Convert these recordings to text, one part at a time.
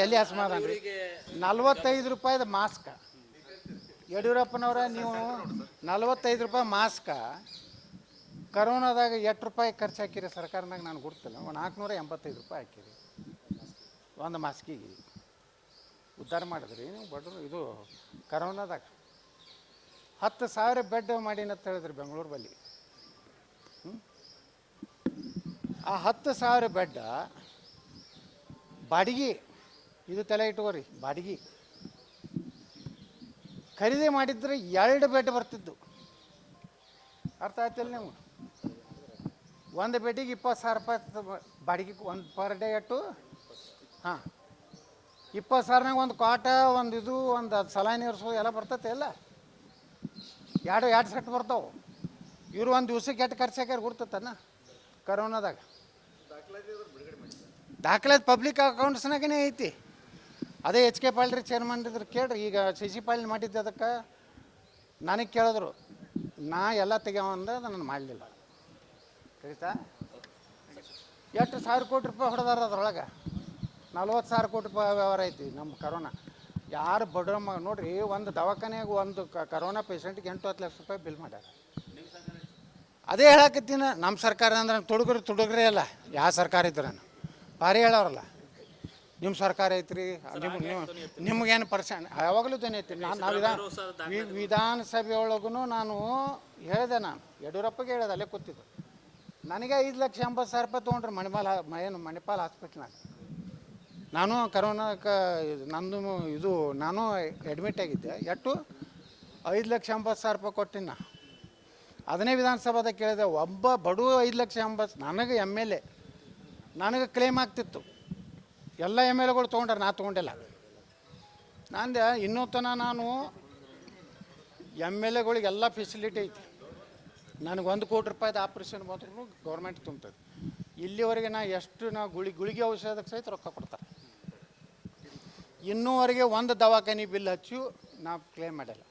ಎಲ್ಲಿ ಅಸಮಾಧಾನ ರೀ 45 ರೂಪಾಯಿದ ಮಾಸ್ಕ ಯಡಿಯೂರಪ್ಪನವರ ನೀವು 45 ರೂಪಾಯಿ ಮಾಸ್ಕ ಕರೋನಾದಾಗ ಎಷ್ಟು ರೂಪಾಯಿ ಖರ್ಚು ಹಾಕಿರಿ ಸರ್ಕಾರದಾಗ ನಾನು ಗುರ್ತಿಲ್ಲ 485 ರೂಪಾಯಿ ಹಾಕಿರಿ ಒಂದು ಮಾಸ್ಕಿಗೆ ಉದ್ಧಾರ ಮಾಡಿದ್ರಿ ನೀವು ಬಡ್ರು ಇದು ಕರೋನಾದಾಗ 10,000 ಬೆಡ್ ಮಾಡಿನಂತ ಹೇಳಿದ್ರಿ ಬೆಂಗಳೂರು ಬಲ್ಲಿ ಆ 10,000 ಬೆಡ್ ಬಾಡಿಗೆ ಇದು ತಲೆ ಇಟ್ಕೋರಿ ಬಾಡಿಗೆ ಖರೀದಿ ಮಾಡಿದ್ರೆ 2 ಬೆಡ್ ಬರ್ತಿದ್ದು ಅರ್ಥ ಆಯ್ತಿಲ್ಲ ನೀವು ಒಂದು ಬೆಡ್ಡಿಗೆ 20,000 ರೂಪಾಯಿ ಬಾಡಿಗೆ ಒಂದು ಪರ್ ಡೇ ಎಟ್ಟು ಹಾಂ 20,000ನಾಗ ಒಂದು ಕಾಟ ಒಂದು ಇದು ಒಂದು ಸಲಾನಿ ಇರಿಸೋದು ಎಲ್ಲ ಬರ್ತೈತೆ ಎಲ್ಲ ಎರಡು ಸೆಟ್ ಬರ್ತಾವೆ ಇವರು ಒಂದು ದಿವ್ಸಕ್ಕೆ ಎಷ್ಟು ಖರ್ಚು ಹಾಕ್ಯಾರ ಗುರ್ತತನ ಕರೋನಾದಾಗ ದಾಖಲೆ ಪಬ್ಲಿಕ್ ಅಕೌಂಟ್ಸ್ನಾಗೇ ಐತಿ ಅದೇ ಎಚ್ ಕೆ ಪಾಲ್ರಿ ಚೇರ್ಮನ್ ಇದ್ರೆ ಕೇಳ್ರಿ ಈಗ ಸಿ ಪಾಲ್ ಮಾಡಿದ್ದೆ ಅದಕ್ಕೆ ನನಗೆ ಕೇಳಿದ್ರು ನಾ ಎಲ್ಲ ತೆಗ್ಯಾವಂದ ನಾನು ಮಾಡಲಿಲ್ಲ ಕರೀತಾ ಎಷ್ಟು 1,000 ಕೋಟಿ ರೂಪಾಯಿ ಹೊಡೆದಾರ ಅದ್ರೊಳಗೆ 40,000 ಕೋಟಿ ರೂಪಾಯಿ ವ್ಯವಹಾರ ಐತಿ ನಮ್ಮ ಕರೋನಾ ಯಾರು ಬಡ ನೋಡ್ರಿ ಒಂದು ದವಾಖಾನೆಯಾಗ ಒಂದು ಕರೋನಾ ಪೇಷಂಟ್ಗೆ 8-10 ಲಕ್ಷ ರೂಪಾಯಿ ಬಿಲ್ ಮಾಡ್ಯಾರ ಅದೇ ಹೇಳಕತ್ತೀನಿ ನಮ್ಮ ಸರ್ಕಾರ ಅಂದ್ರೆ ತುಡುಗ್ರೆ ಅಲ್ಲ ಯಾವ ಸರ್ಕಾರ ಇದ್ರೆ ಭಾರಿ ಹೇಳೋರಲ್ಲ ನಿಮ್ಮ ಸರ್ಕಾರ ಐತ್ರಿ ನಿಮ್ಗೇನು ಯಾವಾಗಲೂ ಧ್ವನಿ ಐತಿ ನಾವು ವಿಧಾನಸಭೆ ಒಳಗೂ ನಾನು ಹೇಳಿದೆ ನಾನು ಯಡಿಯೂರಪ್ಪಗೆ ಹೇಳಿದೆ ಅಲ್ಲೇ ಕೂತಿದ್ದು ನನಗೆ 5,80,000 ರೂಪಾಯಿ ತೊಗೊಂಡ್ರಿ ಮಣಿಪಾಲ್ ಹಾಸ್ಪಿಟ್ಲ್ನಾಗ ನಾನು ಕರೋನಾಕ್ಕೆ ನಂದು ಇದು ನಾನು ಅಡ್ಮಿಟ್ ಆಗಿದ್ದೆ ಎಷ್ಟು 5,80,000 ರೂಪಾಯಿ ಕೊಟ್ಟಿನ ಅದನ್ನೇ ವಿಧಾನಸಭಾದಾಗ ಕೇಳಿದೆ ಒಬ್ಬ ಬಡವ 5,80,000 ನನಗೆ MLA ನನಗೆ ಕ್ಲೇಮ್ ಆಗ್ತಿತ್ತು ಎಲ್ಲ MLAಗಳು ತೊಗೊಂಡ್ರೆ ನಾ ತೊಗೊಂಡಿಲ್ಲ ನಂದೆ ಇನ್ನೂ ತನಕ ನಾನು MLAಗಳಿಗೆಲ್ಲ ಫೆಸಿಲಿಟಿ ಐತಿ ನನಗೆ 1 ಕೋಟಿ ರೂಪಾಯಿದ ಆಪ್ರೇಷನ್ ಬಂದ್ರೂ ಗೌರ್ಮೆಂಟ್ ತುಂಬ್ತದೆ ಇಲ್ಲಿವರೆಗೆ ನಾವು ಗುಳಿಗೆ ಔಷಧಕ್ಕೆ ಸಹಿತ ರೊಕ್ಕ ಕೊಡ್ತಾರೆ ಇನ್ನೂವರೆಗೆ ಒಂದು ದವಾಖಾನೆ ಬಿಲ್ ಹಚ್ಚಿ ನಾವು ಕ್ಲೇಮ್ ಮಾಡಿಲ್ಲ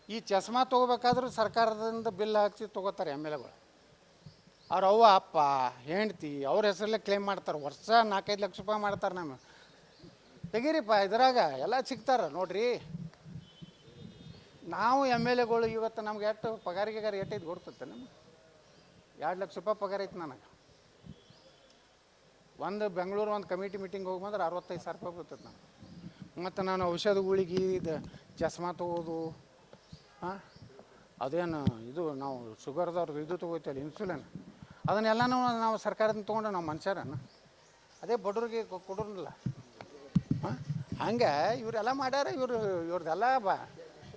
ಈ ಚಸ್ಮಾ ತೊಗೋಬೇಕಾದ್ರೂ ಸರ್ಕಾರದಿಂದ ಬಿಲ್ ಹಚ್ಚಿ ತೊಗೋತಾರೆ MLAಗಳು ಅವ್ರ ಅವ್ವ ಅಪ್ಪ ಹೆಂಡ್ತಿ ಅವ್ರ ಹೆಸರಲ್ಲೇ ಕ್ಲೇಮ್ ಮಾಡ್ತಾರೆ ವರ್ಷ 4-5 ಲಕ್ಷ ರೂಪಾಯಿ ಮಾಡ್ತಾರೆ ನಮ್ಮ ತೆಗೀರಿಪ್ಪ ಇದ್ರಾಗ ಎಲ್ಲ ಸಿಗ್ತಾರೆ ನೋಡ್ರಿ ನಾವು MLAಗಳು ಇವತ್ತು ನಮ್ಗೆ ಎಷ್ಟು ಪಗಾರಿಗೆ ಎಟ್ಟೈದು ಕೊಡ್ತೈತೆ ನಮ್ಗೆ 2 ಲಕ್ಷ ರೂಪಾಯಿ ಪಗಾರ ಐತೆ ನನಗೆ ಒಂದು ಬೆಂಗಳೂರು ಒಂದು ಕಮಿಟಿ ಮೀಟಿಂಗ್ ಹೋಗಿ ಬಂದ್ರೆ 65,000 ರೂಪಾಯಿ ಬರ್ತೈತೆ ನಾನು ಮತ್ತು ನಾನು ಔಷಧಗಳಿಗೆ ಇದು ಚಸ್ಮಾ ತೊಗೋದು ಹಾಂ ಅದೇನು ಇದು ನಾವು ಶುಗರ್ದವ್ರದ್ದು ಇದು ತೊಗೋತೀವಲ್ಲ ಇನ್ಸುಲಿನ್ ಅದನ್ನೆಲ್ಲನೂ ನಾವು ಸರ್ಕಾರದಿಂದ ತೊಗೊಂಡು ನಾವು ಮನುಷ್ಯರನ್ನ ಅದೇ ಬಡವ್ರಿಗೆ ಕೊಡೋಲ್ಲ ಹಾಂ ಹಂಗೆ ಇವರೆಲ್ಲ ಮಾಡ್ಯಾರ ಇವ್ರದ್ದೆಲ್ಲ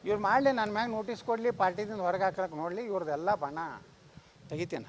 ಇವ್ರು ಮಾಡಲಿ ನನ್ನ ಮ್ಯಾಗ ನೋಟಿಸ್ ಕೊಡಲಿ ಪಾರ್ಟಿದಿಂದ ಹೊರಗೆ ಹಾಕಕ್ಕೆ ನೋಡಲಿ ಇವ್ರದ್ದೆಲ್ಲ ಬಣ್ಣ ತೆಗಿತೇನೆ